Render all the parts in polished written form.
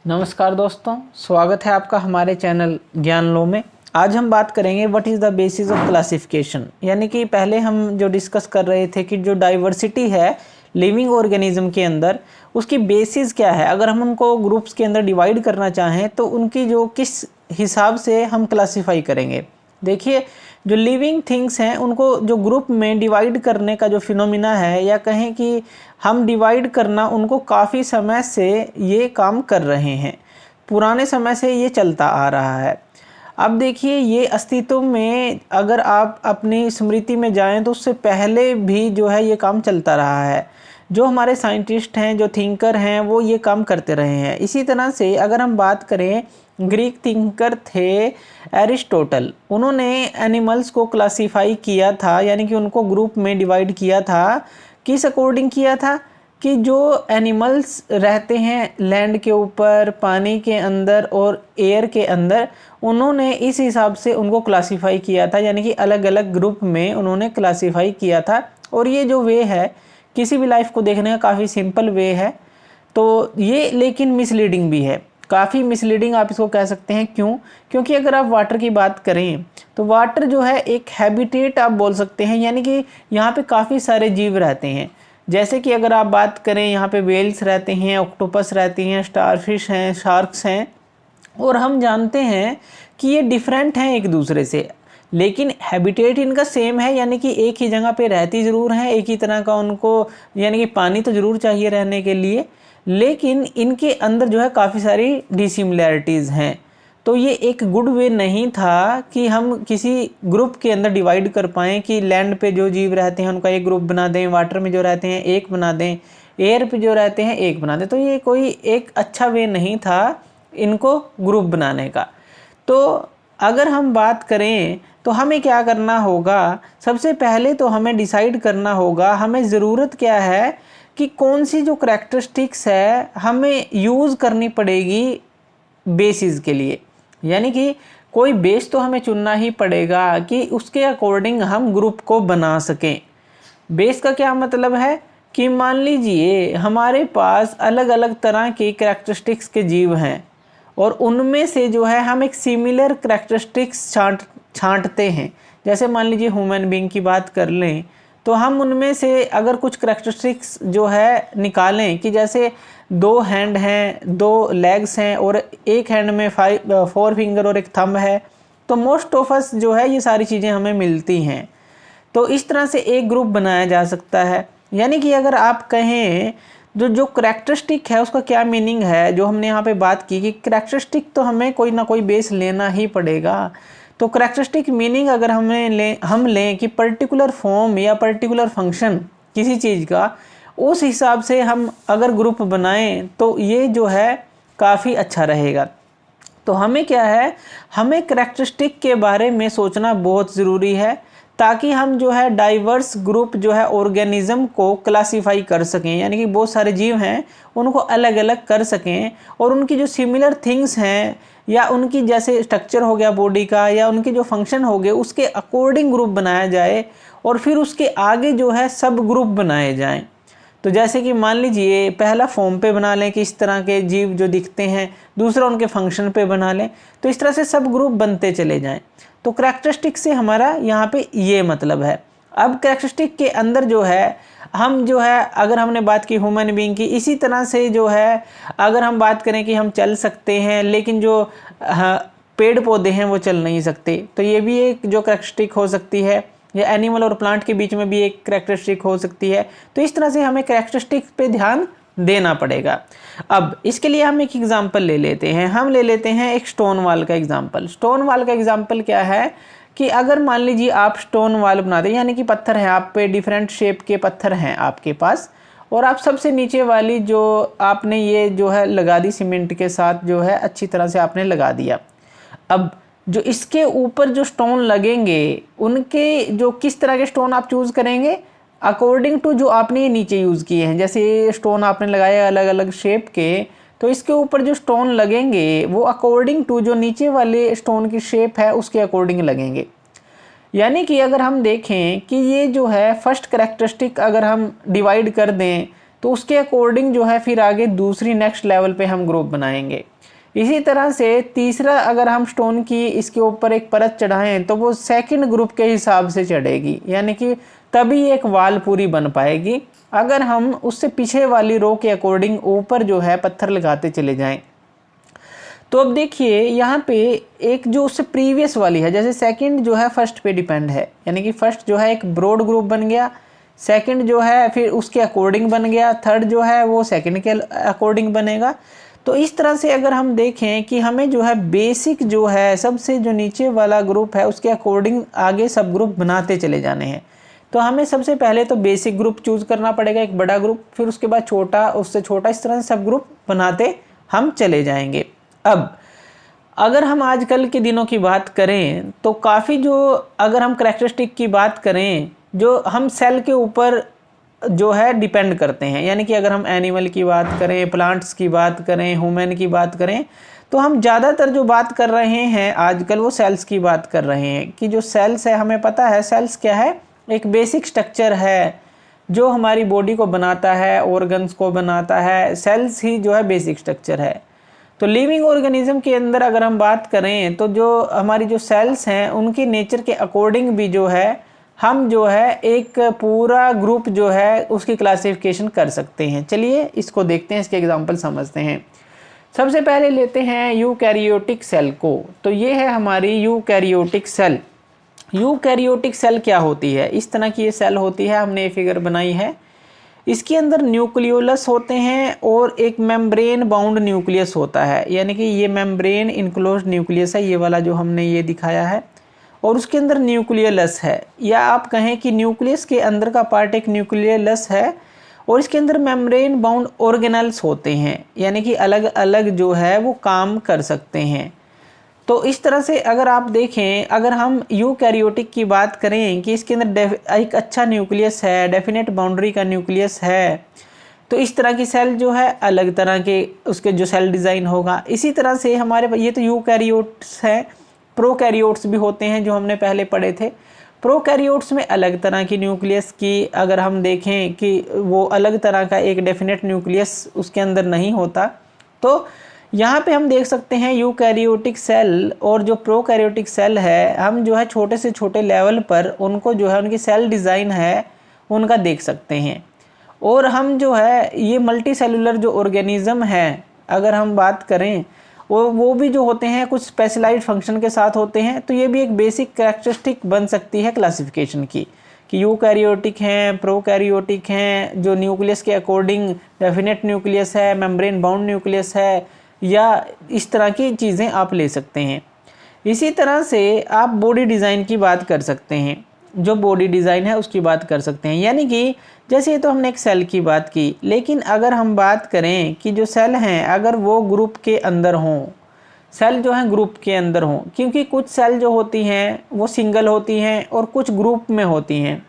नमस्कार दोस्तों, स्वागत है आपका हमारे चैनल ज्ञान लो में। आज हम बात करेंगे what is the basis of classification. यानी कि पहले हम जो डिस्कस कर रहे थे कि जो डाइवर्सिटी है लिविंग ऑर्गेनिज्म के अंदर, उसकी बेसिस क्या है। अगर हम उनको ग्रुप्स के अंदर डिवाइड करना चाहें तो उनकी जो किस हिसाब से हम क्लासीफाई करेंगे। देखिए, जो लिविंग थिंग्स हैं उनको जो ग्रुप में डिवाइड करने का जो फिनोमिना है, या कहें कि हम डिवाइड करना, उनको काफ़ी समय से ये काम कर रहे हैं, पुराने समय से ये चलता आ रहा है। अब देखिए, ये अस्तित्व में अगर आप अपनी स्मृति में जाएं तो उससे पहले भी जो है ये काम चलता रहा है। जो हमारे साइंटिस्ट हैं, जो थिंकर हैं, वो ये काम करते रहे हैं। इसी तरह से अगर हम बात करें, ग्रीक थिंकर थे एरिस्टोटल, उन्होंने एनिमल्स को क्लासीफाई किया था, यानी कि उनको ग्रुप में डिवाइड किया था। किस अकॉर्डिंग किया था कि जो एनिमल्स रहते हैं लैंड के ऊपर, पानी के अंदर और एयर के अंदर, उन्होंने इस हिसाब से उनको क्लासीफाई किया था, यानी कि अलग अलग ग्रुप में उन्होंने क्लासीफाई किया था। और ये जो वे है किसी भी लाइफ को देखने का काफ़ी सिंपल वे है, तो ये लेकिन मिसलीडिंग भी है, काफ़ी मिसलीडिंग आप इसको कह सकते हैं। क्यों? क्योंकि अगर आप वाटर की बात करें तो वाटर जो है एक हैबिटेट आप बोल सकते हैं, यानी कि यहाँ पे काफ़ी सारे जीव रहते हैं। जैसे कि अगर आप बात करें, यहाँ पे वेल्स रहते हैं, ऑक्टोपस रहती हैं, स्टारफिश हैं, शार्क्स हैं, और हम जानते हैं कि ये डिफरेंट हैं एक दूसरे से, लेकिन हैबिटेट इनका सेम है, यानी कि एक ही जगह पे रहती ज़रूर हैं, एक ही तरह का उनको, यानी कि पानी तो ज़रूर चाहिए रहने के लिए, लेकिन इनके अंदर जो है काफ़ी सारी डिसिमिलैरिटीज़ हैं। तो ये एक गुड वे नहीं था कि हम किसी ग्रुप के अंदर डिवाइड कर पाएँ कि लैंड पे जो जीव रहते हैं उनका एक ग्रुप बना दें, वाटर में जो रहते हैं एक बना दें, एयर पे जो रहते हैं एक बना दें। तो ये कोई एक अच्छा वे नहीं था इनको ग्रुप बनाने का। तो अगर हम बात करें तो हमें क्या करना होगा, सबसे पहले तो हमें डिसाइड करना होगा हमें ज़रूरत क्या है कि कौन सी जो करैक्टरिस्टिक्स है हमें यूज़ करनी पड़ेगी बेसिस के लिए। यानी कि कोई बेस तो हमें चुनना ही पड़ेगा कि उसके अकॉर्डिंग हम ग्रुप को बना सकें। बेस का क्या मतलब है कि मान लीजिए हमारे पास अलग अलग तरह के करैक्टरिस्टिक्स के जीव हैं, और उनमें से जो है हम एक सिमिलर करैक्टरिस्टिक्स छांटते हैं। जैसे मान लीजिए ह्यूमन बीइंग की बात कर लें तो हम उनमें से अगर कुछ करैक्टरिस्टिक्स जो है निकालें कि जैसे 2 हैंड हैं, 2 लेग्स हैं, और एक हैंड में 4 फिंगर और एक थंब है, तो मोस्ट ऑफ अस जो है ये सारी चीज़ें हमें मिलती हैं। तो इस तरह से एक ग्रुप बनाया जा सकता है। यानी कि अगर आप कहें जो करैक्टरिस्टिक है उसका क्या मीनिंग है, जो हमने यहाँ पे बात की कि करैक्टरिस्टिक तो हमें कोई ना कोई बेस लेना ही पड़ेगा। तो करैक्टरिस्टिक मीनिंग अगर हम लें कि पर्टिकुलर फॉर्म या पर्टिकुलर फंक्शन किसी चीज़ का, उस हिसाब से हम अगर ग्रुप बनाएं तो ये जो है काफ़ी अच्छा रहेगा। तो हमें क्या है, हमें करैक्टरिस्टिक के बारे में सोचना बहुत ज़रूरी है, ताकि हम जो है डाइवर्स ग्रुप जो है ऑर्गेनिज्म को क्लासीफाई कर सकें, यानी कि बहुत सारे जीव हैं उनको अलग अलग कर सकें, और उनकी जो सिमिलर थिंग्स हैं या उनकी जैसे स्ट्रक्चर हो गया बॉडी का, या उनके जो फंक्शन हो गए, उसके अकॉर्डिंग ग्रुप बनाया जाए, और फिर उसके आगे जो है सब ग्रुप बनाए जाएं। तो जैसे कि मान लीजिए पहला फॉर्म पे बना लें कि इस तरह के जीव जो दिखते हैं, दूसरा उनके फंक्शन पे बना लें, तो इस तरह से सब ग्रुप बनते चले जाएं। तो करैक्टरिस्टिक से हमारा यहाँ पे ये मतलब है। अब करैक्टरिस्टिक के अंदर जो है हम जो है, अगर हमने बात की ह्यूमन बीइंग की, इसी तरह से जो है अगर हम बात करें कि हम चल सकते हैं, लेकिन जो पेड़ पौधे हैं वो चल नहीं सकते, तो ये भी एक जो करैक्टरिस्टिक हो सकती है, या एनिमल और प्लांट के बीच में भी एक करैक्टरिस्टिक हो सकती है। तो इस तरह से हमें करैक्टरिस्टिक पे ध्यान देना पड़ेगा। अब इसके लिए हम एक एग्जांपल ले लेते हैं, हम ले लेते हैं एक स्टोन वॉल का एग्जांपल। स्टोन वॉल का एग्जांपल क्या है कि अगर मान लीजिए आप स्टोन वॉल बना दें, यानी कि पत्थर है, आप पे डिफरेंट शेप के पत्थर हैं आपके पास, और आप सबसे नीचे वाली जो आपने ये जो है लगा दी सीमेंट के साथ, जो है अच्छी तरह से आपने लगा दिया। अब जो इसके ऊपर जो स्टोन लगेंगे, उनके जो किस तरह के स्टोन आप चूज़ करेंगे अकॉर्डिंग टू जो आपने नीचे यूज़ किए हैं। जैसे ये स्टोन आपने लगाए अलग अलग शेप के, तो इसके ऊपर जो स्टोन लगेंगे वो अकॉर्डिंग टू जो नीचे वाले स्टोन की शेप है उसके अकॉर्डिंग लगेंगे। यानी कि अगर हम देखें कि ये जो है फर्स्ट करैक्टरिस्टिक अगर हम डिवाइड कर दें तो उसके अकॉर्डिंग जो है फिर आगे दूसरी नेक्स्ट लेवल पे हम ग्रुप बनाएंगे। इसी तरह से तीसरा अगर हम स्टोन की इसके ऊपर एक परत चढ़ाएं तो वो सेकंड ग्रुप के हिसाब से चढ़ेगी, यानी कि तभी एक वाल पूरी बन पाएगी। अगर हम उससे पीछे वाली रो के अकॉर्डिंग ऊपर जो है पत्थर लगाते चले जाएं। तो अब देखिए यहाँ पे एक जो उससे प्रीवियस वाली है, जैसे सेकंड जो है फर्स्ट पे डिपेंड है, यानी कि फर्स्ट जो है एक ब्रॉड ग्रुप बन गया, सेकंड जो है फिर उसके अकॉर्डिंग बन गया, थर्ड जो है वो सेकंड के अकॉर्डिंग बनेगा। तो इस तरह से अगर हम देखें कि हमें जो है बेसिक जो है सबसे जो नीचे वाला ग्रुप है उसके अकॉर्डिंग आगे सब ग्रुप बनाते चले जाने हैं। तो हमें सबसे पहले तो बेसिक ग्रुप चूज करना पड़ेगा, एक बड़ा ग्रुप, फिर उसके बाद छोटा, उससे छोटा, इस तरह से सब ग्रुप बनाते हम चले जाएंगे। अब अगर हम आजकल के दिनों की बात करें तो काफ़ी जो अगर हम करैक्टरिस्टिक की बात करें जो हम सेल के ऊपर जो है डिपेंड करते हैं, यानी कि अगर हम एनिमल की बात करें, प्लांट्स की बात करें, ह्यूमन की बात करें, तो हम ज़्यादातर जो बात कर रहे हैं आजकल वो सेल्स की बात कर रहे हैं कि जो सेल्स है, हमें पता है सेल्स क्या है, एक बेसिक स्ट्रक्चर है जो हमारी बॉडी को बनाता है, ऑर्गन्स को बनाता है, सेल्स ही जो है बेसिक स्ट्रक्चर है। तो लिविंग ऑर्गेनिज्म के अंदर अगर हम बात करें तो जो हमारी जो सेल्स हैं उनकी नेचर के अकॉर्डिंग भी जो है हम जो है एक पूरा ग्रुप जो है उसकी क्लासिफिकेशन कर सकते हैं। चलिए इसको देखते हैं, इसके एग्जांपल समझते हैं। सबसे पहले लेते हैं यूकैरियोटिक सेल को। तो ये है हमारी यूकैरियोटिक सेल। यूकैरियोटिक सेल क्या होती है? इस तरह की ये सेल होती है, हमने ये फिगर बनाई है। इसके अंदर न्यूक्लियोलस होते हैं और एक मेम्ब्रेन बाउंड न्यूक्लियस होता है, यानी कि ये मेम्ब्रेन इनक्लोज्ड न्यूक्लियस है, ये वाला जो हमने ये दिखाया है, और उसके अंदर न्यूक्लियोलस है, या आप कहें कि न्यूक्लियस के अंदर का पार्ट एक न्यूक्लियोलस है, और इसके अंदर मेम्ब्रेन बाउंड ऑर्गेनेल्स होते हैं, यानी कि अलग अलग जो है वो काम कर सकते हैं। तो इस तरह से अगर आप देखें, अगर हम यूकैरियोटिक की बात करें कि इसके अंदर एक अच्छा न्यूक्लियस है, डेफिनेट बाउंड्री का न्यूक्लियस है, तो इस तरह की सेल जो है अलग तरह के उसके जो सेल डिज़ाइन होगा। इसी तरह से हमारे ये तो यूकैरियोट्स हैं, प्रोकैरियोट्स भी होते हैं जो हमने पहले पढ़े थे। प्रोकैरियोट्स में अलग तरह की न्यूक्लियस की अगर हम देखें कि वो अलग तरह का एक डेफिनेट न्यूक्लियस उसके अंदर नहीं होता। तो यहाँ पे हम देख सकते हैं यूकैरियोटिक सेल और जो प्रोकैरियोटिक सेल है, हम जो है छोटे से छोटे लेवल पर उनको जो है उनकी सेल डिज़ाइन है उनका देख सकते हैं। और हम जो है ये मल्टी सेलुलर जो ऑर्गेनिज्म है अगर हम बात करें वो भी जो होते हैं कुछ स्पेशलाइज्ड फंक्शन के साथ होते हैं। तो ये भी एक बेसिक कैरेक्टरिस्टिक बन सकती है क्लासिफिकेशन की कि यूकैरियोटिक हैं, प्रोकैरियोटिक हैं, जो न्यूक्लियस के अकॉर्डिंग डेफिनेट न्यूक्लियस है, मेम्ब्रेन बाउंड न्यूक्लियस है, या इस तरह की चीज़ें आप ले सकते हैं। इसी तरह से आप बॉडी डिज़ाइन की बात कर सकते हैं, जो बॉडी डिज़ाइन है उसकी बात कर सकते हैं, यानी कि जैसे तो हमने एक सेल की बात की, लेकिन अगर हम बात करें कि जो सेल हैं अगर वो ग्रुप के अंदर हों, सेल जो हैं ग्रुप के अंदर हों, क्योंकि कुछ सेल जो होती हैं वो सिंगल होती हैं और कुछ ग्रुप में होती हैं,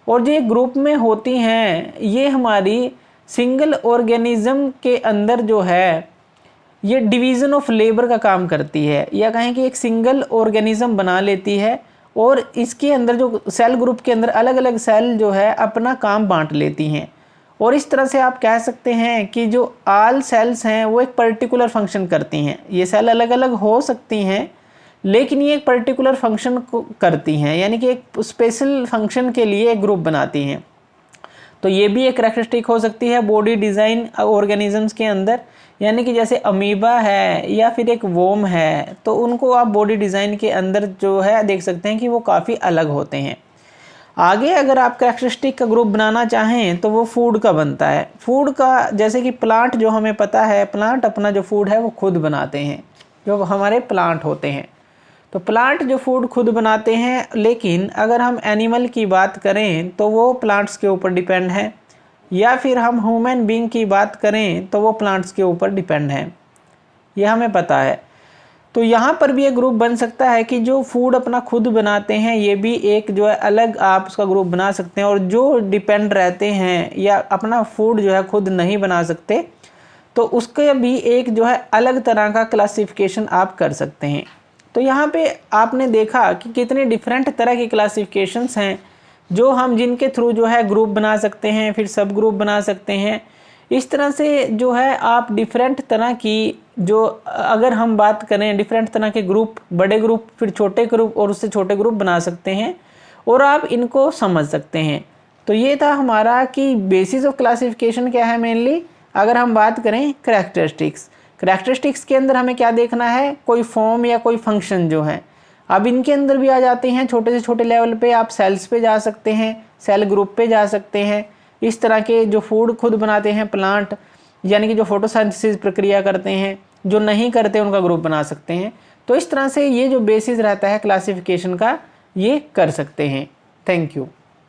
और जो ग्रुप में होती हैं ये हमारी सिंगल ऑर्गेनिज्म के अंदर जो है ये डिवीज़न ऑफ लेबर का काम करती है, या कहें कि एक सिंगल ऑर्गेनिज्म बना लेती है और इसके अंदर जो सेल ग्रुप के अंदर अलग अलग सेल जो है अपना काम बांट लेती हैं। और इस तरह से आप कह सकते हैं कि जो ऑल सेल्स हैं वो एक पर्टिकुलर फंक्शन करती हैं। ये सेल अलग अलग हो सकती हैं लेकिन ये एक पर्टिकुलर फंक्शन को करती हैं, यानी कि एक स्पेशल फंक्शन के लिए एक ग्रुप बनाती हैं। तो ये भी एक कैरेक्टरिस्टिक हो सकती है बॉडी डिज़ाइन ऑर्गेनिजम्स के अंदर, यानी कि जैसे अमीबा है या फिर एक वोम है, तो उनको आप बॉडी डिज़ाइन के अंदर जो है देख सकते हैं कि वो काफ़ी अलग होते हैं। आगे अगर आप कैरेक्टरिस्टिक का ग्रुप बनाना चाहें तो वो फूड का बनता है। फूड का जैसे कि प्लांट जो हमें पता है, प्लांट अपना जो फूड है वो खुद बनाते हैं, जो हमारे प्लांट होते हैं। तो प्लांट जो फूड खुद बनाते हैं, लेकिन अगर हम एनिमल की बात करें तो वो प्लांट्स के ऊपर डिपेंड है, या फिर हम ह्यूमन बीइंग की बात करें तो वो प्लांट्स के ऊपर डिपेंड है, ये हमें पता है। तो यहाँ पर भी एक ग्रुप बन सकता है कि जो फूड अपना खुद बनाते हैं, ये भी एक जो है अलग आप उसका ग्रुप बना सकते हैं। और जो डिपेंड रहते हैं या अपना फूड जो है खुद नहीं बना सकते, तो उसके भी एक जो है अलग तरह का क्लासिफिकेशन आप कर सकते हैं। तो यहाँ पे आपने देखा कि कितने डिफरेंट तरह की क्लासिफिकेशंस हैं जो हम जिनके थ्रू जो है ग्रुप बना सकते हैं, फिर सब ग्रुप बना सकते हैं। इस तरह से जो है आप डिफरेंट तरह की जो अगर हम बात करें डिफरेंट तरह के ग्रुप, बड़े ग्रुप, फिर छोटे ग्रुप और उससे छोटे ग्रुप बना सकते हैं और आप इनको समझ सकते हैं। तो ये था हमारा कि बेसिस ऑफ क्लासिफिकेशन क्या है मेनली। अगर हम बात करें करैक्टरिस्टिक्स के अंदर हमें क्या देखना है, कोई फॉर्म या कोई फंक्शन जो है। अब इनके अंदर भी आ जाते हैं छोटे से छोटे लेवल पे, आप सेल्स पे जा सकते हैं, सेल ग्रुप पे जा सकते हैं। इस तरह के जो फूड खुद बनाते हैं प्लांट, यानी कि जो फोटोसिंथेसिस प्रक्रिया करते हैं, जो नहीं करते उनका ग्रुप बना सकते हैं। तो इस तरह से ये जो बेसिस रहता है क्लासिफिकेशन का, ये कर सकते हैं। Thank you.